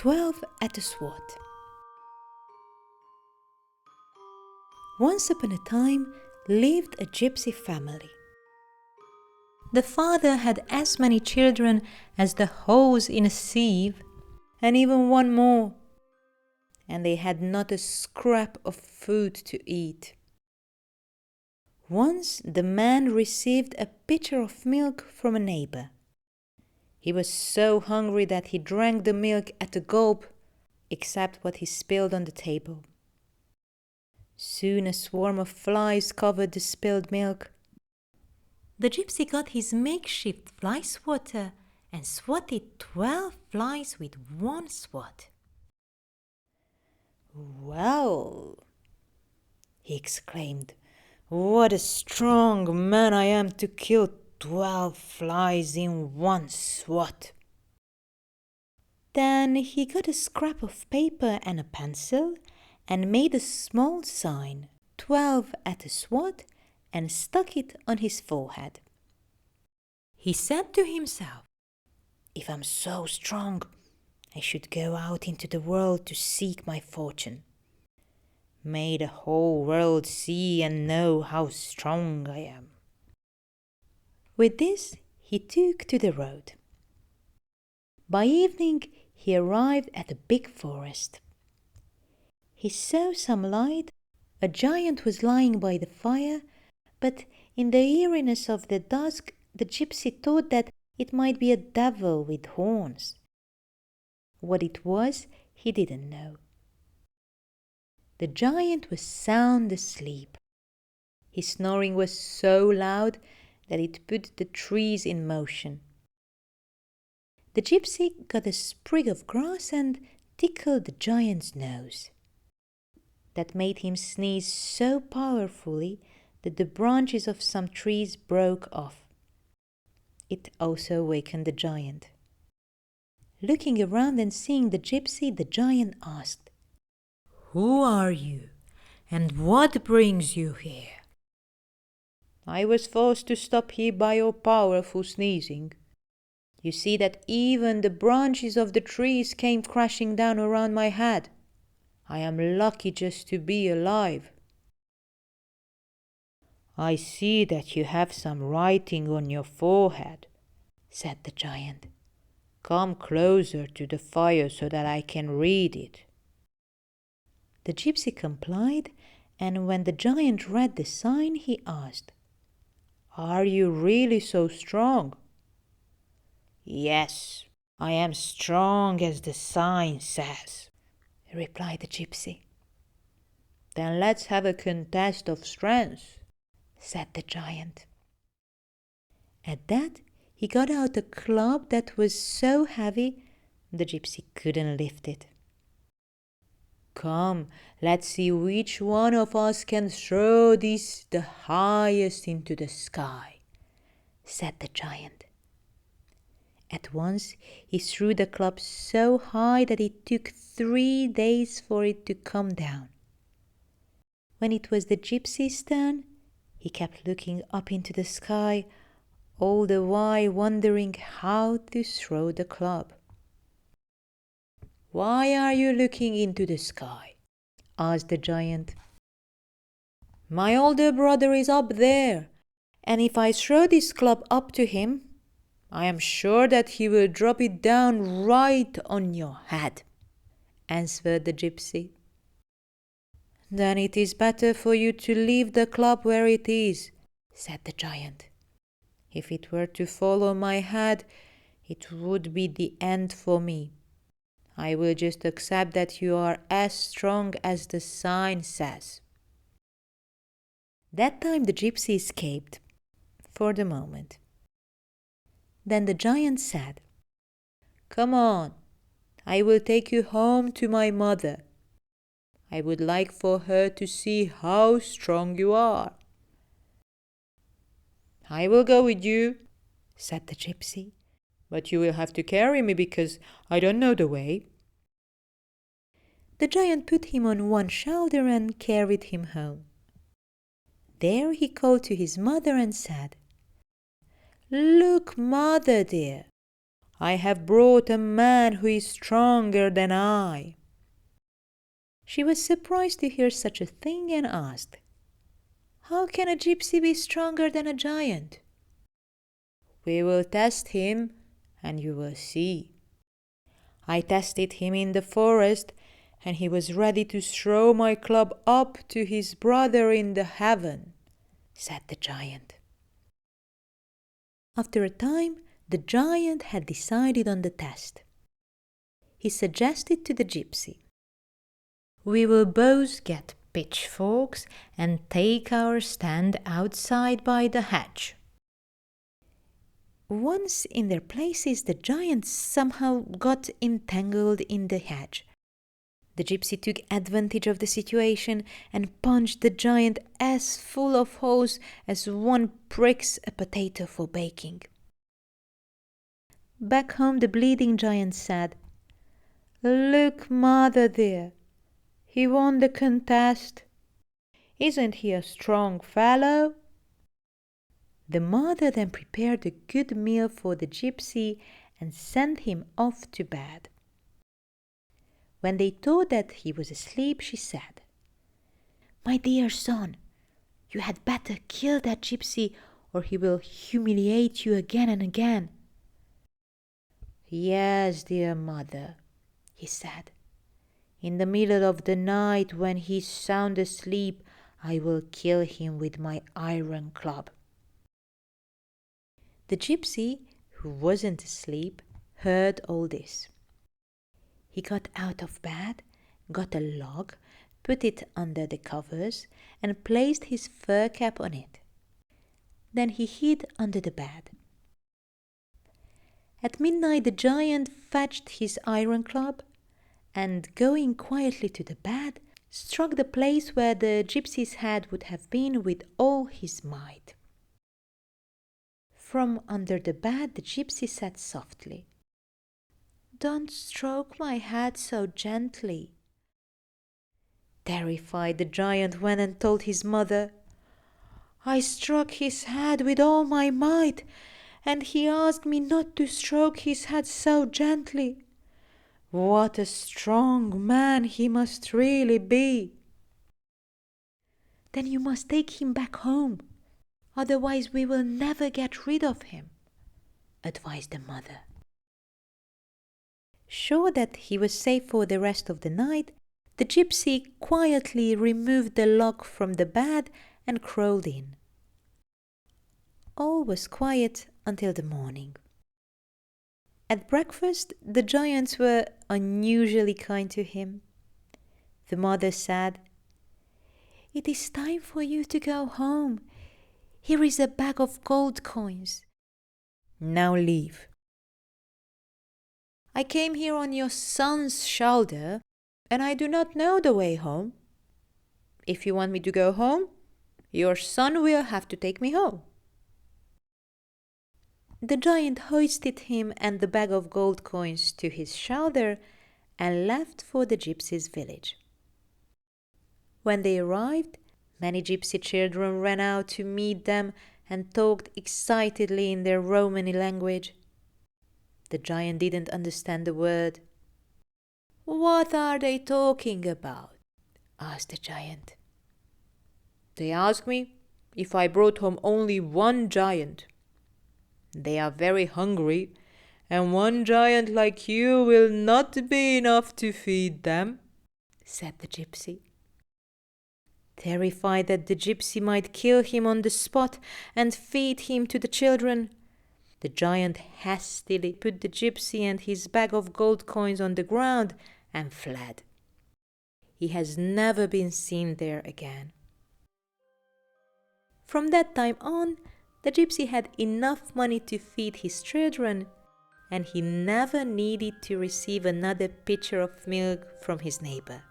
12 at a swat. Once upon a time lived a gypsy family. The father had as many children as the holes in a sieve, and even one more, and they had not a scrap of food to eat. Once the man received a pitcher of milk from a neighbor. He was so hungry that he drank the milk at a gulp, except what he spilled on the table. Soon a swarm of flies covered the spilled milk. The gypsy got his makeshift fly swatter and swatted 12 flies with one swat. "Well," he exclaimed, "what a strong man I am to kill 12 flies in one swat." Then he got a scrap of paper and a pencil and made a small sign, 12 at a swat, and stuck it on his forehead. He said to himself, "If I'm so strong, I should go out into the world to seek my fortune. May the whole world see and know how strong I am." With this, he took to the road. By evening, he arrived at a big forest. He saw some light. A giant was lying by the fire, but in the eeriness of the dusk, the gypsy thought that it might be a devil with horns. What it was, he didn't know. The giant was sound asleep. His snoring was so loud that it put the trees in motion. The gypsy got a sprig of grass and tickled the giant's nose. That made him sneeze so powerfully that the branches of some trees broke off. It also wakened the giant. Looking around and seeing the gypsy, the giant asked, "Who are you, and what brings you here?" "I was forced to stop here by your powerful sneezing. You see that even the branches of the trees came crashing down around my head. I am lucky just to be alive." "I see that you have some writing on your forehead," said the giant. "Come closer to the fire so that I can read it." The gypsy complied, and when the giant read the sign, he asked, "Are you really so strong?" "Yes, I am strong as the sign says," replied the gypsy. "Then let's have a contest of strength," said the giant. At that, he got out a club that was so heavy the gypsy couldn't lift it. "Come, let's see which one of us can throw this the highest into the sky," said the giant. At once he threw the club so high that it took 3 days for it to come down. When it was the gypsy's turn, he kept looking up into the sky, all the while wondering how to throw the club. "Why are you looking into the sky?" asked the giant. "My older brother is up there, and if I throw this club up to him, I am sure that he will drop it down right on your head," answered the gypsy. "Then it is better for you to leave the club where it is," said the giant. "If it were to fall on my head, it would be the end for me. I will just accept that you are as strong as the sign says." That time the gypsy escaped, for the moment. Then the giant said, "Come on, I will take you home to my mother. I would like for her to see how strong you are." "I will go with you," said the gypsy, "but you will have to carry me because I don't know the way." The giant put him on one shoulder and carried him home. There he called to his mother and said, "Look, mother dear, I have brought a man who is stronger than I." She was surprised to hear such a thing and asked, "How can a gypsy be stronger than a giant?" "We will test him, and you will see. I tested him in the forest, and he was ready to throw my club up to his brother in the heaven," said the giant. After a time, the giant had decided on the test. He suggested to the gypsy, "We will both get pitchforks and take our stand outside by the hedge." Once in their places, the giant somehow got entangled in the hedge. The gypsy took advantage of the situation and punched the giant as full of holes as one pricks a potato for baking. Back home, the bleeding giant said, "Look, mother dear, he won the contest. Isn't he a strong fellow?" The mother then prepared a good meal for the gypsy and sent him off to bed. When they thought that he was asleep, she said, "My dear son, you had better kill that gypsy, or he will humiliate you again and again." "Yes, dear mother," he said. "In the middle of the night, when he's sound asleep, I will kill him with my iron club." The gypsy, who wasn't asleep, heard all this. He got out of bed, got a log, put it under the covers, and placed his fur cap on it. Then he hid under the bed. At midnight the giant fetched his iron club, and going quietly to the bed, struck the place where the gypsy's head would have been with all his might. From under the bed the gypsy said softly, "Don't stroke my head so gently." Terrified, the giant went and told his mother, "I struck his head with all my might, and he asked me not to stroke his head so gently. What a strong man he must really be." "Then you must take him back home, otherwise we will never get rid of him," advised the mother. Sure that he was safe for the rest of the night, the gypsy quietly removed the log from the bed and crawled in. All was quiet until the morning. At breakfast, the giants were unusually kind to him. The mother said, "It is time for you to go home. Here is a bag of gold coins. Now leave. I came here on your son's shoulder, and I do not know the way home. If you want me to go home, your son will have to take me home." The giant hoisted him and the bag of gold coins to his shoulder and left for the gypsies' village. When they arrived, many gypsy children ran out to meet them and talked excitedly in their Romany language. The giant didn't understand a word. "What are they talking about?" asked the giant. "They ask me if I brought home only one giant. They are very hungry, and one giant like you will not be enough to feed them," said the gypsy. Terrified that the gypsy might kill him on the spot and feed him to the children, the giant hastily put the gypsy and his bag of gold coins on the ground and fled. He has never been seen there again. From that time on, the gypsy had enough money to feed his children, and he never needed to receive another pitcher of milk from his neighbor.